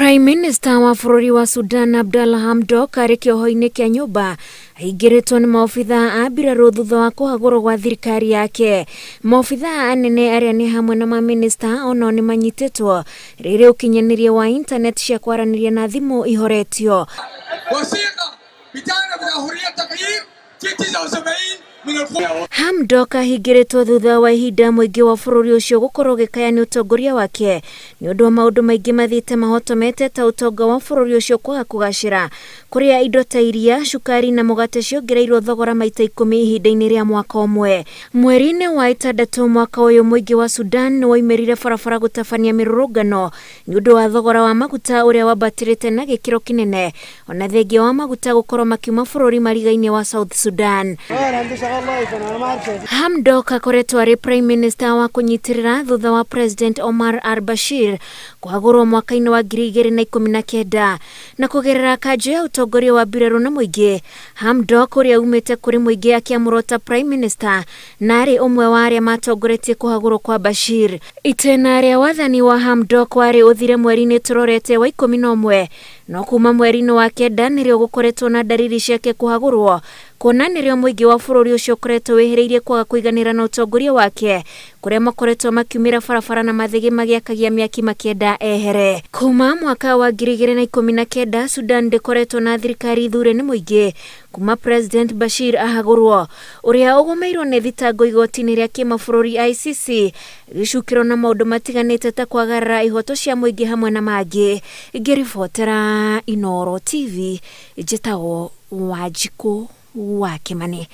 Prime Minister wa bũrũri wa Sudan Abdalla Hamdok arĩ kĩoho-inĩ kĩa nyũmba aingĩrĩtwo nĩ maobitha a mbirarũ thutha wa kũhagũrwo gwa thirikari yake. Maobitha anene arĩa nĩ hamwe na maminista onao nĩ manyitĩtwo rĩrĩ ũkinyanĩria wa internet cia kwaranĩria na thimũ ihoretio. Hamdok ahingĩrĩtwo thutha wa ihinda mũingĩ wa bũrũri ũcio gũkorwo gĩkaya nĩ ũtongoria wake nĩ ũndũ wa maũndũ maingĩ mathiĩte mahotomete ta ũtonga wa bũrũri ũcio kwaga kũgacĩra, kũrĩa indo ta iria, cukari na mũgate ciongereirwo thogora maita 10 ihinda-inĩ rĩa mwaka ũmwe. Mweri-inĩ wa ĩtandatũ mwaka ũyũ mũingĩ wa Sudan nĩ woimerire barabara gũtabania mĩrũrũngano nĩ ũndũ wa thogora wa maguta ũrĩa wambatĩrĩte na gĩkĩro kĩnene, ona thengia wa maguta gũkorwo makiuma bũrũri mariga-inĩ wa South Sudan. Hamdok akoretwo arĩ Prime Minister wa kũnyitĩrĩra thutha wa President Omar al-Bashir kũhagũrwo mwaka-inĩ wa 2019 na kũgerera kanjũ ya ũtongoria wa mbirarũ na mũingĩ. Hamdok ũrĩa umĩte kũrĩ mũingĩ akĩamũrwo ta Prime Minister na arĩ ũmwe wa arĩa matongoretie kũhagũrwo kwa Bashir. Itena rĩa wathani wa Hamdok warĩ ũthire mweri-inĩ tũrorete wa 11 no kuma mweri-inĩ wa 9 nĩrĩo gũkoretwo na ndariri ciake kũhagũrwo, kuona nĩrĩo mũingĩ wa bũrũri ũcio ũkoretwo wĩhĩrĩirie kwaga kũiganĩra na ũtongoria wake, kũrĩa makoretwo makiumĩra barabara na mathĩgĩ magĩakagia mĩaki makĩenda ehere. Kuma mwaka wa 2019 Sudan ndĩkoretwo na thirikari ithure nĩ mũingĩ kuma President Bashir ahagũrwo, ũrĩa ũgũmĩirwo nĩ thitango igoti-inĩ rĩa kĩmabũrũri ICC gĩcukĩrwo na maũndũ matiganĩte ta kwagarara ihoto cia mũingĩ hamwe na mangĩ. Ngĩribotera Inooro TV, njĩtagwo Wanjikũ wa Kĩmani.